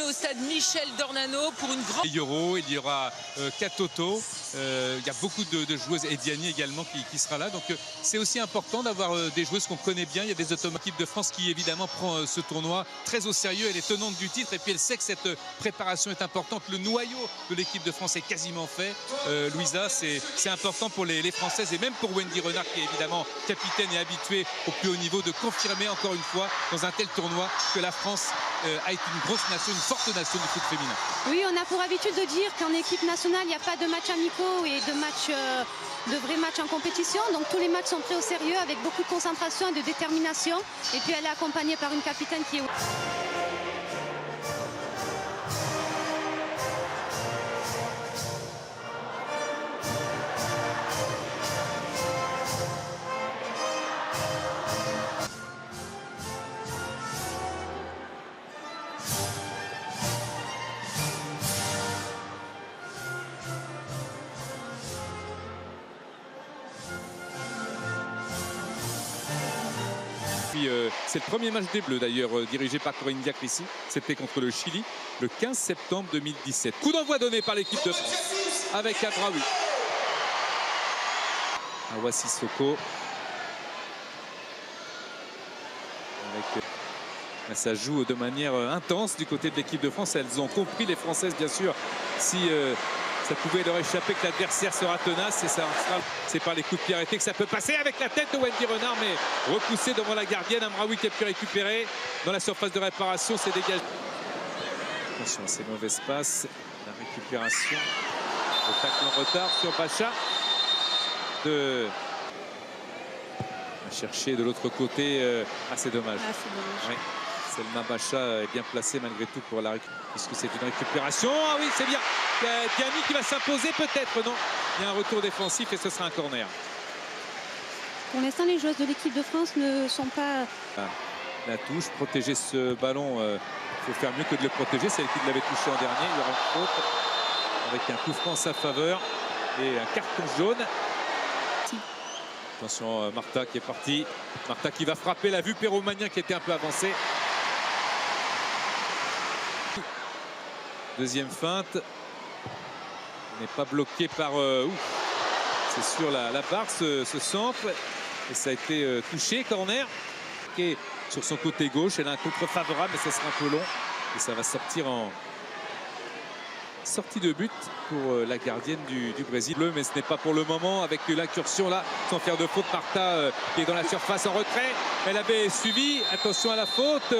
au stade Michel Dornano pour une grande... Euro, il y aura Katoto, il y a beaucoup de joueuses, et Diani également qui sera là. Donc c'est aussi important d'avoir des joueuses qu'on connaît bien. Il y a des automatismes de France qui évidemment prend ce tournoi très au sérieux. Elle est tenante du titre et puis elle sait que cette préparation est importante. Le noyau de l'équipe de France est quasiment fait. Louisa, c'est important pour les Françaises et même pour Wendy Renard qui est évidemment capitaine et habituée au plus haut niveau de confirmer encore une fois dans un tel tournoi que la France a été une grosse nation, une forte nation du foot féminin. Oui, on a pour habitude de dire qu'en équipe nationale, il n'y a pas de matchs amicaux et de vrais matchs en compétition. Donc tous les matchs sont pris au sérieux avec beaucoup de concentration et de détermination. Et puis elle est accompagnée par une capitaine qui est... C'est le premier match des Bleus d'ailleurs dirigé par Corinne Diacrissi. C'était contre le Chili le 15 septembre 2017. Coup d'envoi donné par l'équipe de France avec Abraoui. Awa Sissoko. Ça joue de manière intense du côté de l'équipe de France. Elles ont compris, les Françaises bien sûr, si ça pouvait leur échapper que l'adversaire sera tenace, et ça c'est par les coups de pied arrêtés que ça peut passer avec la tête de Wendy Renard, mais repoussé devant la gardienne. Amraoui qui a pu récupérer dans la surface de réparation, c'est dégagé. Attention à ces mauvaises passes, la récupération, le tacle en retard sur Bacha de chercher de l'autre côté. C'est dommage. Oui. Selma Bacha est bien placée malgré tout pour la récupération, puisque c'est une récupération. Ah oui, c'est bien. Diani qui va s'imposer peut-être. Non, il y a un retour défensif et ce sera un corner. Pour l'instant, les joueuses de l'équipe de France ne sont pas... La touche, protéger ce ballon, il faut faire mieux que de le protéger. C'est elle qui l'avait touché en dernier. Il y aura une faute avec un coup franc en sa faveur et un carton jaune. Attention, Martha qui est partie. Martha qui va frapper. La vue Perromanien qui était un peu avancée. Deuxième feinte. N'est pas bloqué par... c'est sur la barre ce centre. Et ça a été touché, corner. Et sur son côté gauche, elle a un contre favorable, mais ça sera un peu long. Et ça va sortir en sortie de but pour la gardienne du Brésil. Mais ce n'est pas pour le moment avec l'incursion là, sans faire de faute. Martha qui est dans la surface en retrait. Elle avait suivi. Attention à la faute.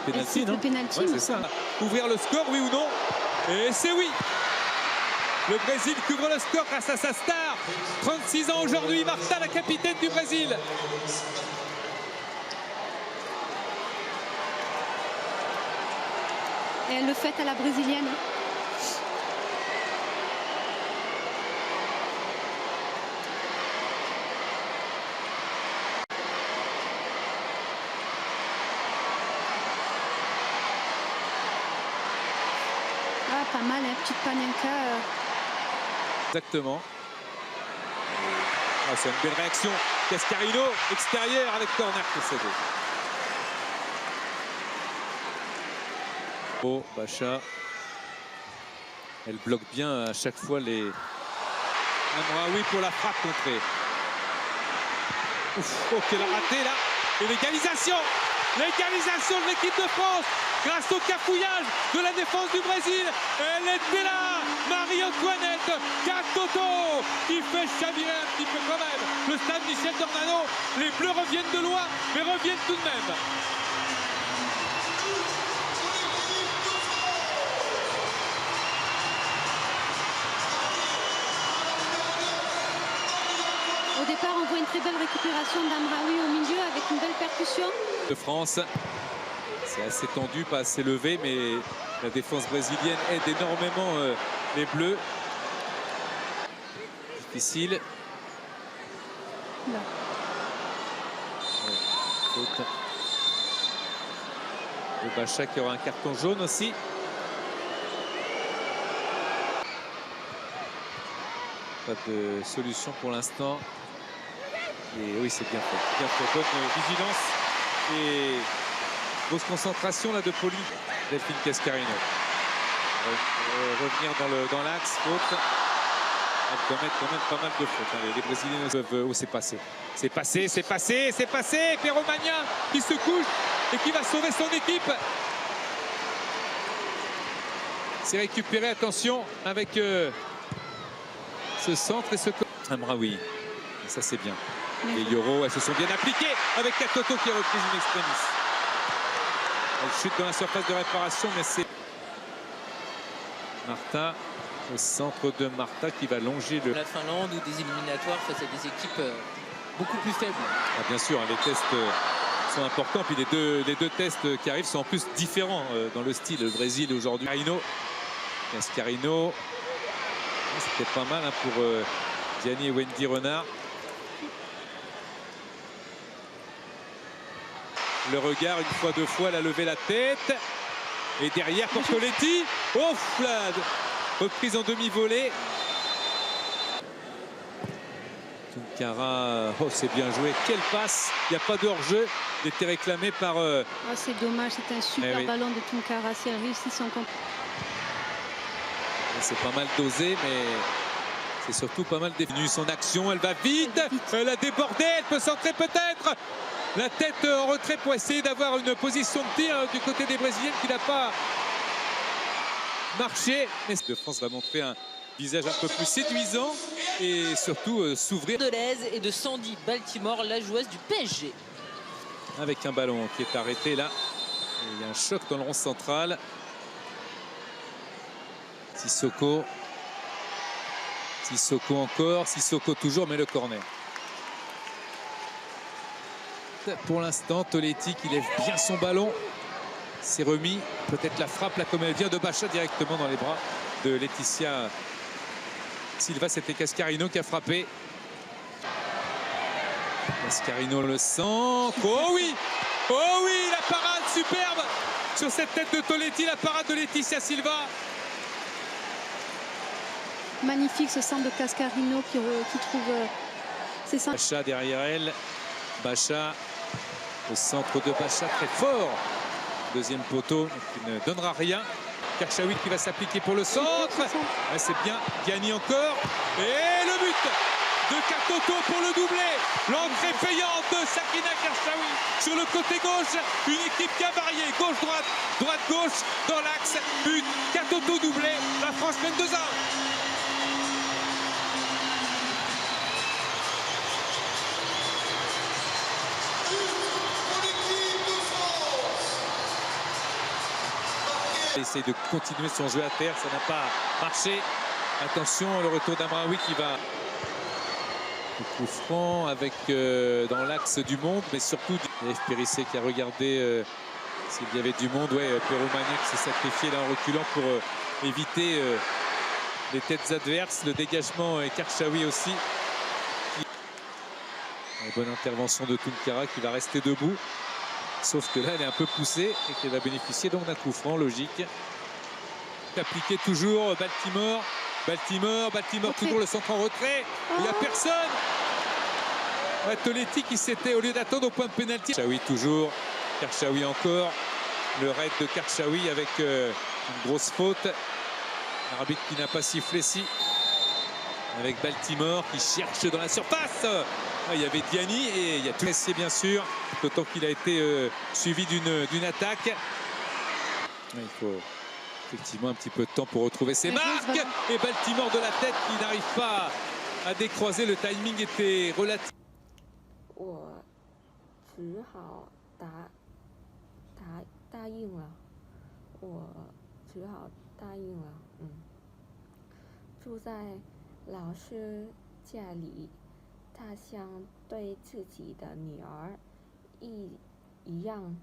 Penalty, non? Penalty, ouais, c'est ça. Ouvrir le score, oui ou non? Et c'est oui. Le Brésil couvre le score grâce à sa star. 36 ans aujourd'hui, Martha, la capitaine du Brésil. Et elle le fait à la brésilienne. Pas mal, hein, petite Panenka. Exactement. C'est une belle réaction. Cascarino, extérieur avec corner concédé. Oh, Bacha. Elle bloque bien à chaque fois les... Amraoui pour la frappe contrée. Ouf, oh, qu'elle a raté là. Et l'égalisation. L'égalisation de l'équipe de France grâce au cafouillage de la défense du Brésil. Elle était là, Marie-Antoinette Katoto qui fait chavirer un petit peu quand même le stade Michel Dornano. Les Bleus reviennent de loin, mais reviennent tout de même. Au départ, on voit une très belle récupération d'Amraoui au milieu avec une belle percussion. De France, c'est assez tendu, pas assez levé, mais la défense brésilienne aide énormément les Bleus. Difficile. Là. Faute. Le Bacha qui aura un carton jaune aussi. Pas de solution pour l'instant. Et oui, c'est bien fait. Bien fait. Bonne vigilance et grosse concentration là de Pauline. Delphine Cascarino. Revenir dans l'axe, faute. Elle commet quand même pas mal de fautes. Hein. Les Brésiliens peuvent... Oh, c'est passé. C'est passé, c'est passé, c'est passé. Pero Magnin qui se couche et qui va sauver son équipe. C'est récupéré, attention, avec ce centre et ce... Amraoui. Et ça, c'est bien. Les Yoro, elles se sont bien appliquées avec Katoto qui a repris une extremis. Elle chute dans la surface de réparation, mais c'est... Martha, au centre de Martha qui va longer le... La Finlande ou des éliminatoires face à des équipes beaucoup plus faibles. Ah, bien sûr, hein, les tests sont importants. Puis les deux tests qui arrivent sont en plus différents dans le style. Le Brésil aujourd'hui. Cascarino. C'était pas mal hein, pour Gianni et Wendy Renard. Le regard, une fois, deux fois, elle a levé la tête. Et derrière pour Toletti. Oh, Flad. Reprise en demi-volée. Tunkara, oh, c'est bien joué. Quelle passe. Il n'y a pas de hors-jeu. Il était réclamé par... Oh, c'est dommage, c'est un super ballon de Tunkara. Si elle réussit son compte. C'est pas mal dosé, mais c'est surtout pas mal défini. Son action, elle va vite. Elle a débordé. Elle peut centrer peut-être. La tête en retrait pour essayer d'avoir une position de tir du côté des Brésiliennes qui n'a pas marché. Mais de France va montrer un visage un peu plus séduisant et surtout s'ouvrir. De l'aise et de Sandy Baltimore, la joueuse du PSG. Avec un ballon qui est arrêté là. Et il y a un choc dans le rond central. Sissoko encore. Sissoko toujours, mais le corner. Pour l'instant, Toletti qui lève bien son ballon. C'est remis. Peut-être la frappe là comme elle vient de Bacha directement dans les bras de Laetitia Silva. C'était Cascarino qui a frappé. Cascarino le centre. Oh oui! Oh oui! La parade superbe sur cette tête de Toletti. La parade de Laetitia Silva. Magnifique ce centre de Cascarino qui trouve ses centres. Bacha derrière elle. Bacha, au centre de Bacha, très fort. Deuxième poteau qui ne donnera rien. Karchaoui qui va s'appliquer pour le centre. Ah, c'est bien. Gianni encore. Et le but de Katoto pour le doublé. L'entrée payante de Sakina Karchaoui sur le côté gauche. Une équipe qui a varié. Gauche-droite, droite-gauche dans l'axe. But. Katoto doublé. La France mène 2-1. Essaye de continuer son jeu à terre, ça n'a pas marché. Attention, le retour d'Amraoui qui va le coup franc avec dans l'axe du monde, mais surtout F. Périssé qui a regardé s'il y avait du monde. Ouais, Pero Magnin qui s'est sacrifié là en reculant pour éviter les têtes adverses. Le dégagement et Karchaoui aussi. Une bonne intervention de Tunkara qui va rester debout. Sauf que là, elle est un peu poussée et qu'elle va bénéficier donc d'un coup franc, logique. Appliqué toujours Baltimore. Baltimore, toujours le centre en retrait. Il n'y a personne. Toletti qui s'était, au lieu d'attendre au point de pénalty. Karchaoui toujours. Karchaoui encore. Le raid de Karchaoui avec une grosse faute. L'arbitre qui n'a pas sifflé si. Avec Baltimore qui cherche dans la surface. Il y avait Gianni et il y a tout laissé bien sûr. D'autant qu'il a été suivi d'une attaque. Il faut effectivement un petit peu de temps pour retrouver ses marques. Et Baltimore de la tête qui n'arrive pas à décroiser. Le timing était relatif. 我只好答应了，住在老师家里，他像对自己的女儿一样